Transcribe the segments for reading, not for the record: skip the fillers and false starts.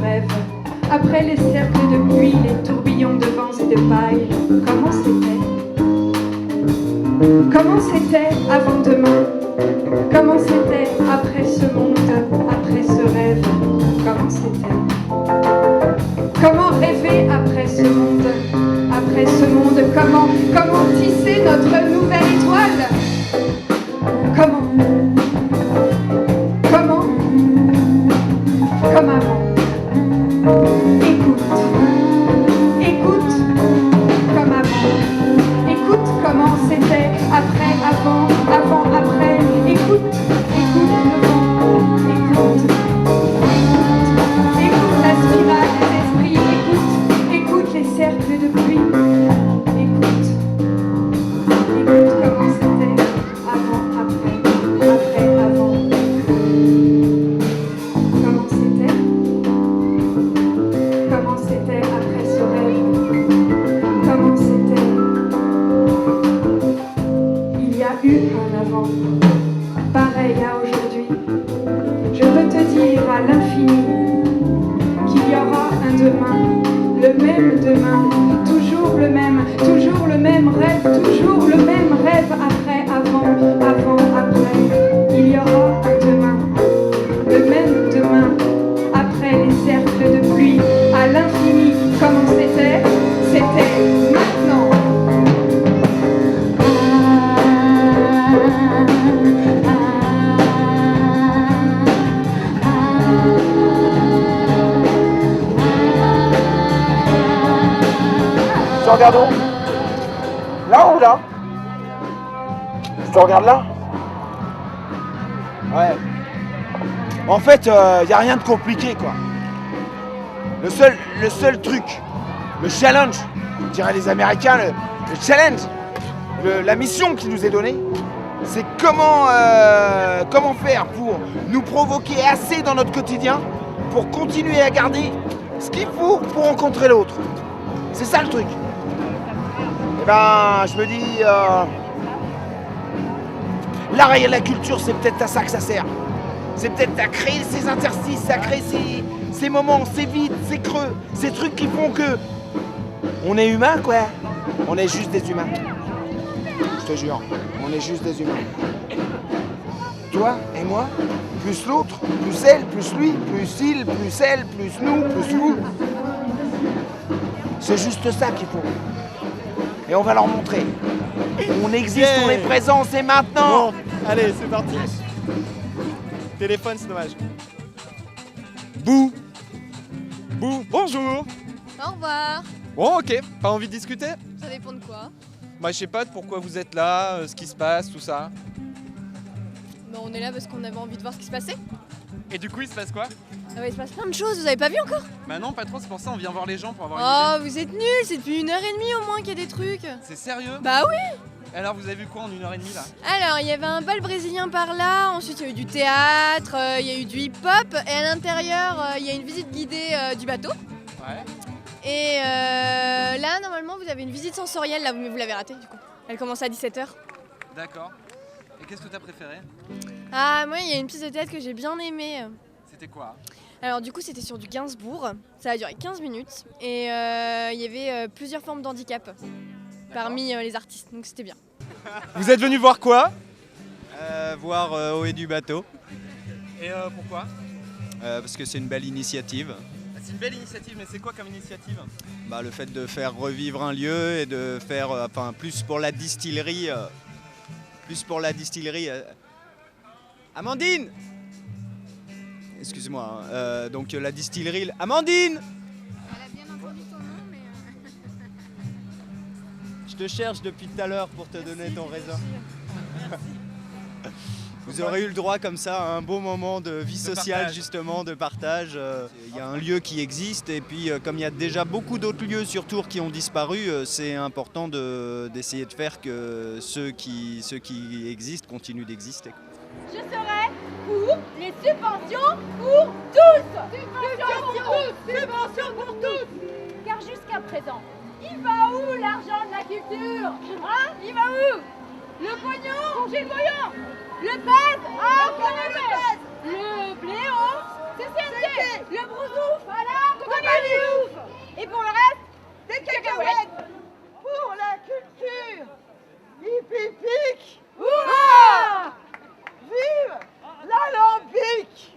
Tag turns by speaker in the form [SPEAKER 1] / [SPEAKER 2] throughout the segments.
[SPEAKER 1] rêve. Après les cercles de pluie, les tourbillons de vents et de paille, comment c'était? Comment c'était avant demain? Comment c'était après ce monde, après ce rêve? Comment c'était? Comment rêver après ce monde? Après ce monde, comment tisser notre nouvelle étoile? Comment? Comme avant. Écoute, comme avant. Écoute comment c'était après, avant, après. Écoute le vent. Écoute la spirale des esprits. Écoute les cercles de pluie. Écoute comment c'était avant, après, avant. Comment c'était après ce rêve? Comment c'était? Il y a eu un avant, pareil à aujourd'hui. Je peux te dire à l'infini qu'il y aura un demain, le même demain, toujours le même rêve, toujours le même rêve après, avant, après. Il y aura un demain, le même demain, après les cercles de pluie, à l'infini. Comment c'était? C'était maintenant.
[SPEAKER 2] Je te regarde où? Là ou là? Je te regarde là? Ouais. En fait, y a rien de compliqué, quoi. Le seul truc, le challenge, diraient les Américains, le challenge, la mission qui nous est donnée, c'est comment faire pour nous provoquer assez dans notre quotidien pour continuer à garder ce qu'il faut pour rencontrer l'autre. C'est ça le truc. Et ben, je me dis, l'art et la culture, c'est peut-être à ça que ça sert. C'est peut-être à créer ces interstices, à créer ces moments, ces vides, ces creux, ces trucs qui font que on est humain, quoi. On est juste des humains. Je te jure, on est juste des humains. Toi et moi, plus l'autre, plus elle, plus lui, plus il, plus elle, plus nous, plus vous. C'est juste ça qu'il faut. Et on va leur montrer. On existe, on est présent, c'est maintenant.
[SPEAKER 3] Bon, allez, c'est parti. Téléphone, c'est dommage. Bouh. Bonjour.
[SPEAKER 4] Au revoir.
[SPEAKER 3] Bon, ok, pas envie de discuter?
[SPEAKER 4] Ça dépend de quoi?
[SPEAKER 3] Bah, je sais pas de pourquoi vous êtes là, ce qui se passe, tout ça.
[SPEAKER 4] Bah, on est là parce qu'on avait envie de voir ce qui se passait.
[SPEAKER 3] Et du coup, il se passe quoi?
[SPEAKER 4] Ah ouais, il se passe plein de choses, vous avez pas vu encore?
[SPEAKER 3] Bah non, pas trop, c'est pour ça on vient voir les gens pour avoir une
[SPEAKER 4] Oh, vous êtes nuls, c'est depuis 1h30 au moins qu'il y a des trucs.
[SPEAKER 3] idée. C'est sérieux?
[SPEAKER 4] Bah oui.
[SPEAKER 3] Alors, vous avez vu quoi en 1h30 là?
[SPEAKER 4] Alors, il y avait un bal brésilien par là, ensuite il y a eu du théâtre, il y a eu du hip-hop, et à l'intérieur, il y a une visite guidée du bateau.
[SPEAKER 3] Ouais.
[SPEAKER 4] Et là, normalement, vous avez une visite sensorielle, là, mais vous l'avez ratée du coup. Elle commence à 17h.
[SPEAKER 3] D'accord. Et qu'est-ce que t'as préféré?
[SPEAKER 4] Ah, moi, il y a une pièce de théâtre que j'ai bien aimée.
[SPEAKER 3] C'était quoi?
[SPEAKER 4] Alors du coup c'était sur du Gainsbourg, ça a duré 15 minutes et il y avait plusieurs formes d'handicap parmi les artistes, donc c'était bien.
[SPEAKER 3] Vous êtes venu voir quoi?
[SPEAKER 5] Voir Haut et du bateau,
[SPEAKER 3] Et pourquoi?
[SPEAKER 5] parce que c'est une belle initiative.
[SPEAKER 3] C'est une belle initiative, mais c'est quoi comme initiative?
[SPEAKER 5] Bah, le fait de faire revivre un lieu et de faire plus pour la distillerie. Amandine! Excuse-moi, donc la distillerie. Amandine!
[SPEAKER 6] Elle a bien entendu ton nom, mais...
[SPEAKER 5] Je te cherche depuis tout à l'heure pour te donner ton raisin. Vous aurez eu le droit comme ça à un beau moment de vie sociale,
[SPEAKER 3] partage.
[SPEAKER 5] justement, de partage. Il y a un lieu qui existe et puis comme il y a déjà beaucoup d'autres lieux sur Tours qui ont disparu, c'est important d'essayer de faire que ceux qui existent continuent d'exister.
[SPEAKER 7] Je serai pour les subventions pour tous. Subventions pour tous. Car jusqu'à présent, il va où l'argent de la culture? Hein? Il va où? Le pognon? J'ai le pognon. Le pèse? Ah, on connaît le pèse. Le bléon? CCMT, le brousouf, voilà, compagnie ouf. Et pour le reste, des cacahuètes. Pour la culture hippique, hurrah! Vive l'alambic!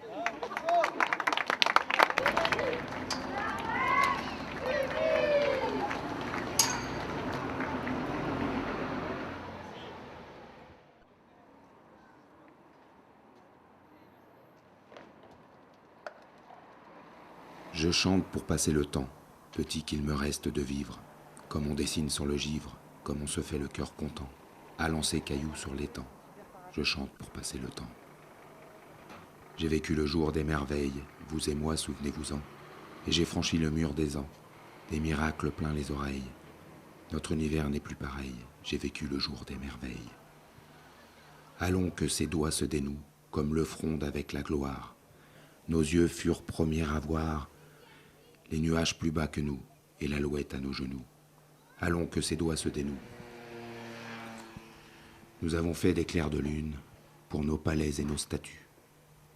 [SPEAKER 8] Je chante pour passer le temps, petit qu'il me reste de vivre, comme on dessine sur le givre, comme on se fait le cœur content, à lancer cailloux sur l'étang. Je chante pour passer le temps. J'ai vécu le jour des merveilles, vous et moi, souvenez-vous-en, et j'ai franchi le mur des ans, des miracles plein les oreilles. Notre univers n'est plus pareil, j'ai vécu le jour des merveilles. Allons que ses doigts se dénouent, comme le fronde avec la gloire. Nos yeux furent premiers à voir les nuages plus bas que nous, et l'alouette à nos genoux. Allons que ses doigts se dénouent. Nous avons fait des clairs de lune pour nos palais et nos statues.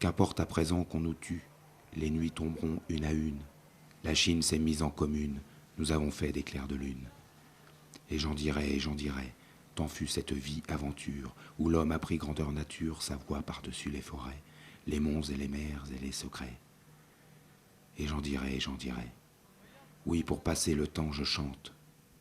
[SPEAKER 8] Qu'importe à présent qu'on nous tue, les nuits tomberont une à une. La Chine s'est mise en commune, nous avons fait des clairs de lune. Et j'en dirai, tant fut cette vie aventure, où l'homme a pris grandeur nature, sa voix par-dessus les forêts, les monts et les mers et les secrets. Et j'en dirai, oui, pour passer le temps je chante,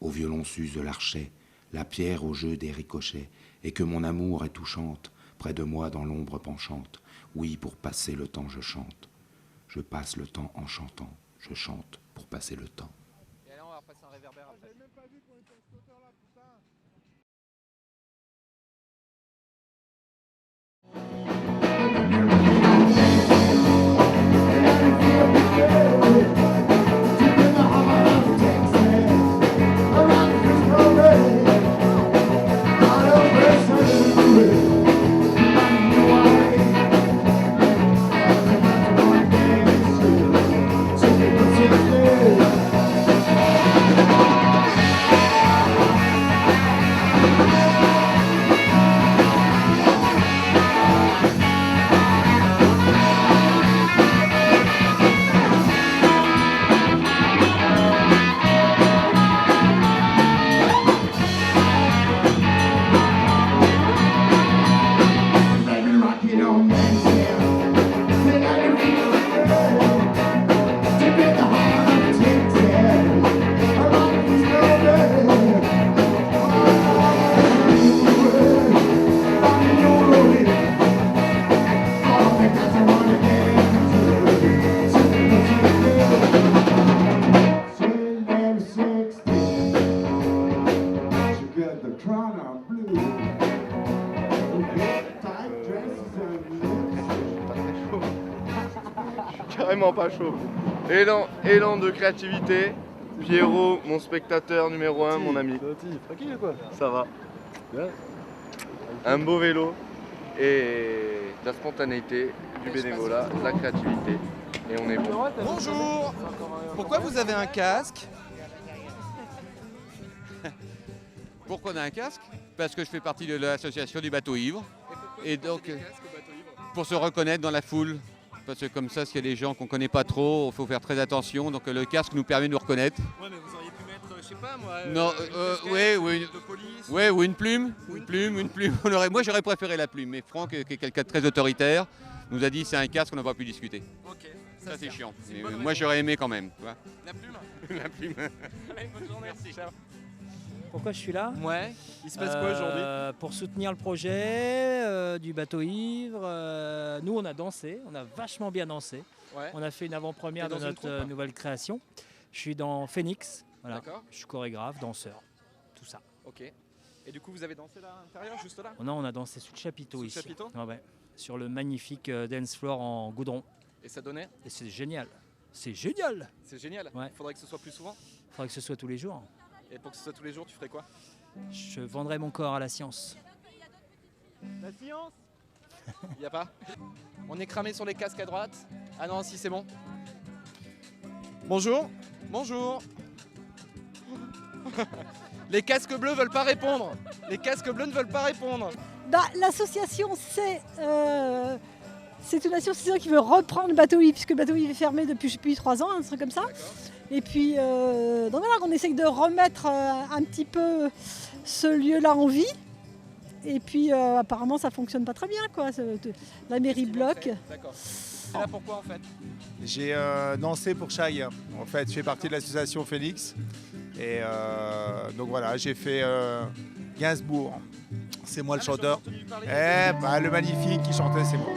[SPEAKER 8] au violon s'use l'archet, la pierre au jeu des ricochets, et que mon amour est touchante, près de moi dans l'ombre penchante. Oui, pour passer le temps je chante, je passe le temps en chantant, je chante pour passer le temps.
[SPEAKER 3] Et là, on va repasser un réverbère après.
[SPEAKER 9] Carrément pas chaud. Élan de créativité. Pierrot, mon spectateur numéro 1, mon ami.
[SPEAKER 10] Tranquille quoi.
[SPEAKER 9] Ça va.
[SPEAKER 10] Bien.
[SPEAKER 9] Un beau vélo et de la spontanéité, du bénévolat, de la créativité. Et on est bon.
[SPEAKER 3] Bonjour. Pourquoi vous avez un casque?
[SPEAKER 11] Pourquoi on a un casque? Parce que je fais partie de l'association du bateau ivre. Et donc, pour se reconnaître dans la foule. Parce que comme ça, s'il y a des gens qu'on ne connaît pas trop, il faut faire très attention. Donc le casque nous permet de nous reconnaître.
[SPEAKER 3] Ouais, mais vous auriez pu mettre, je sais pas moi,
[SPEAKER 11] non, ou une plume. Une plume. Moi, j'aurais préféré la plume. Mais Franck, qui est quelqu'un de très autoritaire, nous a dit c'est un casque, on n'a pas pu discuter.
[SPEAKER 3] Ok.
[SPEAKER 11] Ça, c'est chiant. Moi, j'aurais aimé quand même. Tu vois.
[SPEAKER 3] La plume.
[SPEAKER 11] La plume.
[SPEAKER 3] Allez, bonne journée. Merci.
[SPEAKER 12] Pourquoi je suis là?
[SPEAKER 3] Ouais. Il se passe quoi aujourd'hui?
[SPEAKER 12] Pour soutenir le projet du bateau ivre. Nous, on a dansé, on a vachement bien dansé.
[SPEAKER 3] Ouais.
[SPEAKER 12] On a fait une avant-première de notre nouvelle création. Je suis dans Phoenix. Voilà.
[SPEAKER 3] D'accord.
[SPEAKER 12] Je suis chorégraphe, danseur, tout ça.
[SPEAKER 3] Ok. Et du coup, vous avez dansé là à l'intérieur, juste là?
[SPEAKER 12] Non, on a dansé sous le chapiteau
[SPEAKER 3] Sous le
[SPEAKER 12] ici.
[SPEAKER 3] chapiteau?
[SPEAKER 12] Ah ouais. Sur le magnifique dance floor en goudron.
[SPEAKER 3] Et ça donnait?
[SPEAKER 12] Et c'est génial. C'est génial.
[SPEAKER 3] C'est génial.
[SPEAKER 12] Ouais.
[SPEAKER 3] Faudrait que ce soit plus souvent.
[SPEAKER 12] Faudrait que ce soit tous les jours.
[SPEAKER 3] Et pour que ce soit tous les jours, tu ferais quoi?
[SPEAKER 12] Je vendrais mon corps à la science.
[SPEAKER 3] La science? Y a pas? On est cramé sur les casques à droite. Ah non, si c'est bon. Bonjour. Bonjour. Les casques bleus veulent pas répondre. Les casques bleus ne veulent pas répondre.
[SPEAKER 13] L'association,
[SPEAKER 10] C'est une association qui veut reprendre le bateau ivre, puisque le bateau ivre est fermé depuis 3 ans, un truc comme ça. Et puis, donc voilà, on essaye de remettre un petit peu ce lieu-là en vie. Et puis, apparemment, ça fonctionne pas très bien, quoi. La mairie bloque.
[SPEAKER 3] D'accord. C'est là pourquoi, en fait?
[SPEAKER 13] J'ai dansé pour Chaille. En fait, je fais partie de l'association Félix. Et donc voilà, j'ai fait Gainsbourg. C'est moi le chanteur. Le magnifique qui chantait, c'est moi.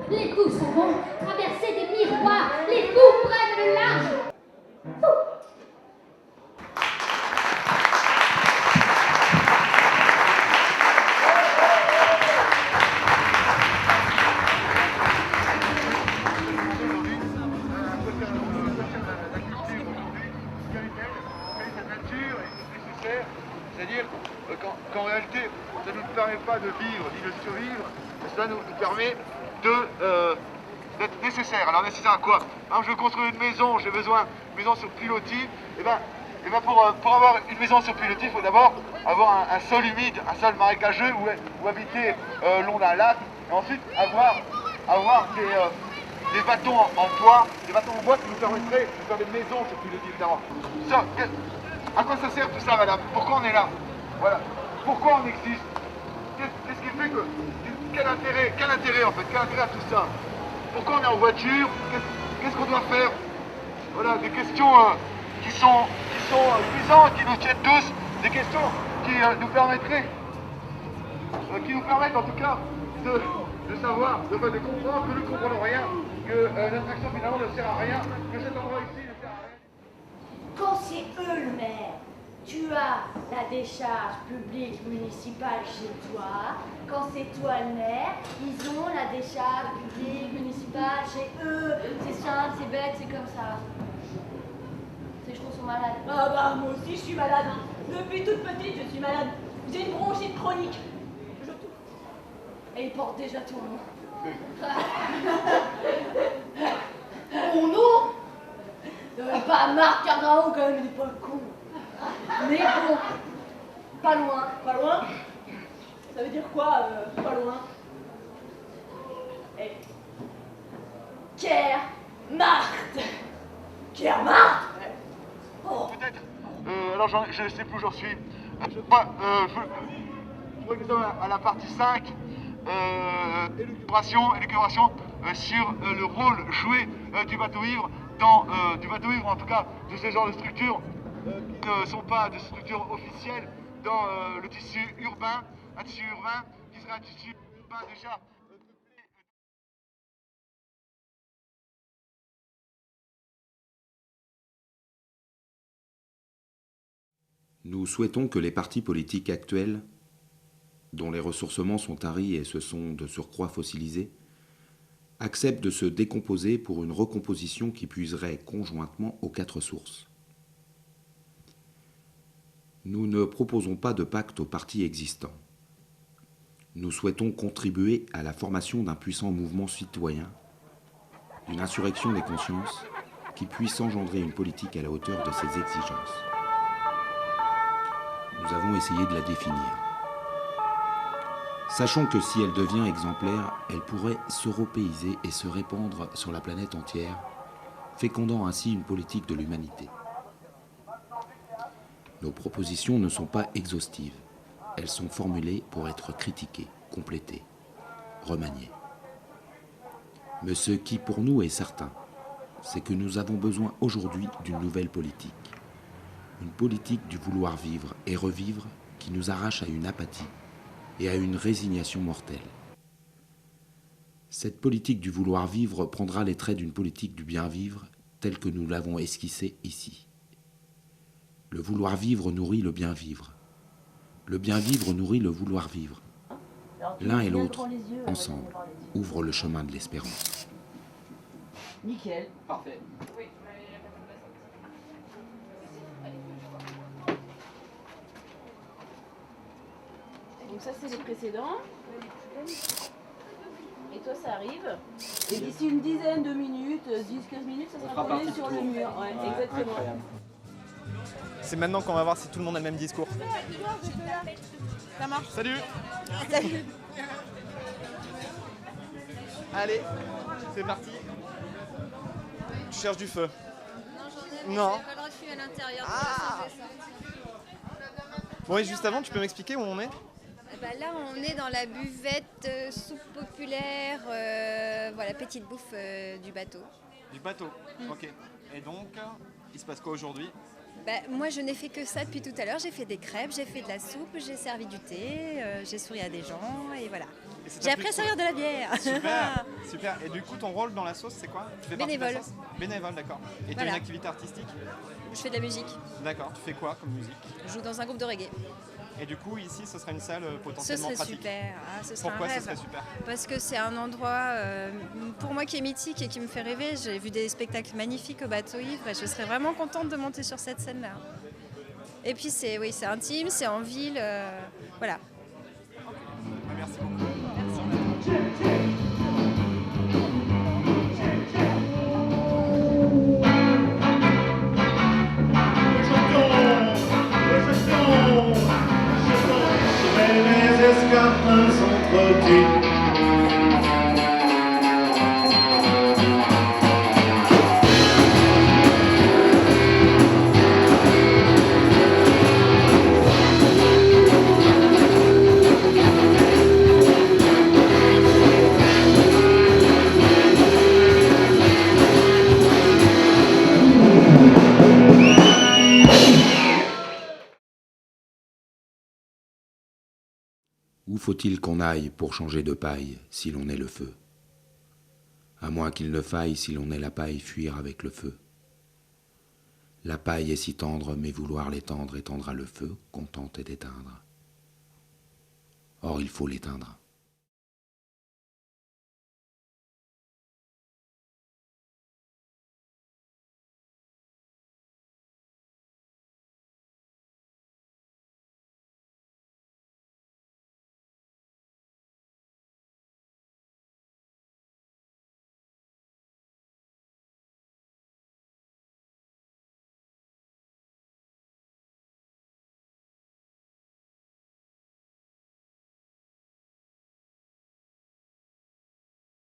[SPEAKER 7] Les coups sont bons, traverser des miroirs, les fous prennent le large.
[SPEAKER 14] C'est-à-dire qu'en réalité, ça ne nous permet pas de vivre ni de survivre, cela nous permet d'être nécessaire. Alors nécessaire à quoi? Je veux construire une maison, j'ai besoin d'une maison sur pilotis. Pour avoir une maison sur pilotis, il faut d'abord avoir un sol humide, un sol marécageux où habiter le long d'un lac, et ensuite avoir des bâtons en bois, qui nous permettraient de faire des maisons sur pilotis, évidemment. À quoi ça sert tout ça, madame? Pourquoi on est là? Voilà. Pourquoi on existe? Qu'est-ce qui fait que... Quel intérêt en fait? Quel intérêt à tout ça? Pourquoi on est en voiture? Qu'est-ce qu'on doit faire? Voilà, des questions qui sont puissantes, qui nous tiennent tous, des questions qui nous permettent en tout cas de savoir, de comprendre que nous ne comprenons rien, que notre action finalement ne sert à rien, que cet endroit ici ne sert à rien.
[SPEAKER 7] Quand c'est eux le maire, tu as la décharge publique municipale chez toi. Quand c'est toi le maire, ils ont la décharge publique municipale chez eux. C'est simple, c'est bête, c'est comme ça. Ces chevaux sont malades.
[SPEAKER 15] Ah bah moi aussi je suis malade. Depuis toute petite je suis malade. J'ai une bronchite chronique. Je tousse.
[SPEAKER 7] Et ils portent déjà ton nom.
[SPEAKER 15] Mon nom
[SPEAKER 7] Pas Marc Cardraon quand même, il est pas con. Mais bon, pas loin.
[SPEAKER 15] Pas loin? Ça veut dire quoi, pas loin?
[SPEAKER 7] Kermarth. Kermarth?
[SPEAKER 14] Oh. Peut-être. Alors je ne sais plus où j'en suis. Je crois que nous sommes à la partie 5. Élucubration sur le rôle joué du bateau ivre en tout cas de ce genre de structures qui ne sont pas des structures officielles dans le tissu urbain, un tissu urbain qui serait un tissu urbain déjà.
[SPEAKER 8] Nous souhaitons que les partis politiques actuels, dont les ressourcements sont taris et se sont de surcroît fossilisés, acceptent de se décomposer pour une recomposition qui puiserait conjointement aux 4 sources. Nous ne proposons pas de pacte aux partis existants. Nous souhaitons contribuer à la formation d'un puissant mouvement citoyen, d'une insurrection des consciences qui puisse engendrer une politique à la hauteur de ses exigences. Nous avons essayé de la définir. Sachant que si elle devient exemplaire, elle pourrait s'européiser et se répandre sur la planète entière, fécondant ainsi une politique de l'humanité. Nos propositions ne sont pas exhaustives. Elles sont formulées pour être critiquées, complétées, remaniées. Mais ce qui pour nous est certain, c'est que nous avons besoin aujourd'hui d'une nouvelle politique. Une politique du vouloir vivre et revivre qui nous arrache à une apathie et à une résignation mortelle. Cette politique du vouloir vivre prendra les traits d'une politique du bien vivre telle que nous l'avons esquissée ici. Le vouloir vivre nourrit le bien vivre. Le bien vivre nourrit le vouloir vivre. L'un et l'autre, ensemble, ouvrent le chemin de l'espérance.
[SPEAKER 15] Nickel.
[SPEAKER 3] Parfait.
[SPEAKER 15] Donc ça c'est les précédents. Et toi ça arrive. Et d'ici une dizaine de minutes, 10-15 minutes, ça sera collé sur le mur. Ouais, exactement.
[SPEAKER 3] C'est maintenant qu'on va voir si tout le monde a le même discours.
[SPEAKER 15] Ça marche.
[SPEAKER 3] Salut.
[SPEAKER 15] Salut.
[SPEAKER 3] Allez, c'est parti. Tu cherches du feu? Non.
[SPEAKER 4] J'ai pas le droit de fumer à l'intérieur.
[SPEAKER 3] Bon, et juste avant, tu peux m'expliquer où on est?
[SPEAKER 4] Là, on est dans la buvette soupe populaire, voilà, petite bouffe du bateau.
[SPEAKER 3] Du bateau, ok. Et donc, il se passe quoi aujourd'hui?
[SPEAKER 4] Moi, je n'ai fait que ça depuis tout à l'heure. J'ai fait des crêpes, j'ai fait de la soupe, j'ai servi du thé, j'ai souri à des gens et voilà. J'ai appris à servir de la bière.
[SPEAKER 3] Super, super. Et du coup, ton rôle dans la sauce, c'est quoi? Tu fais partie de la
[SPEAKER 4] Bénévole.
[SPEAKER 3] sauce? Bénévole, d'accord. Et tu as
[SPEAKER 4] Voilà.
[SPEAKER 3] une activité artistique?
[SPEAKER 4] Je fais de la musique.
[SPEAKER 3] D'accord. Tu fais quoi comme musique?
[SPEAKER 4] Je joue dans un groupe de reggae.
[SPEAKER 3] Et du coup, ici, ce serait une salle
[SPEAKER 4] Ce
[SPEAKER 3] potentiellement
[SPEAKER 4] serait
[SPEAKER 3] pratique.
[SPEAKER 4] super. Ah, ce serait
[SPEAKER 3] Pourquoi
[SPEAKER 4] un
[SPEAKER 3] ce
[SPEAKER 4] rêve.
[SPEAKER 3] serait super?
[SPEAKER 4] Parce que c'est un endroit, pour moi, qui est mythique et qui me fait rêver. J'ai vu des spectacles magnifiques au Bateau Ivre et je serais vraiment contente de monter sur cette scène-là. Et puis, c'est intime, c'est en ville. Voilà.
[SPEAKER 3] Merci beaucoup.
[SPEAKER 16] Les escarpins s'entretuent.
[SPEAKER 8] Où faut-il qu'on aille pour changer de paille si l'on est le feu? À moins qu'il ne faille, si l'on est la paille, fuir avec le feu. La paille est si tendre, mais vouloir l'étendre étendra le feu, contente d'éteindre. Or il faut l'éteindre.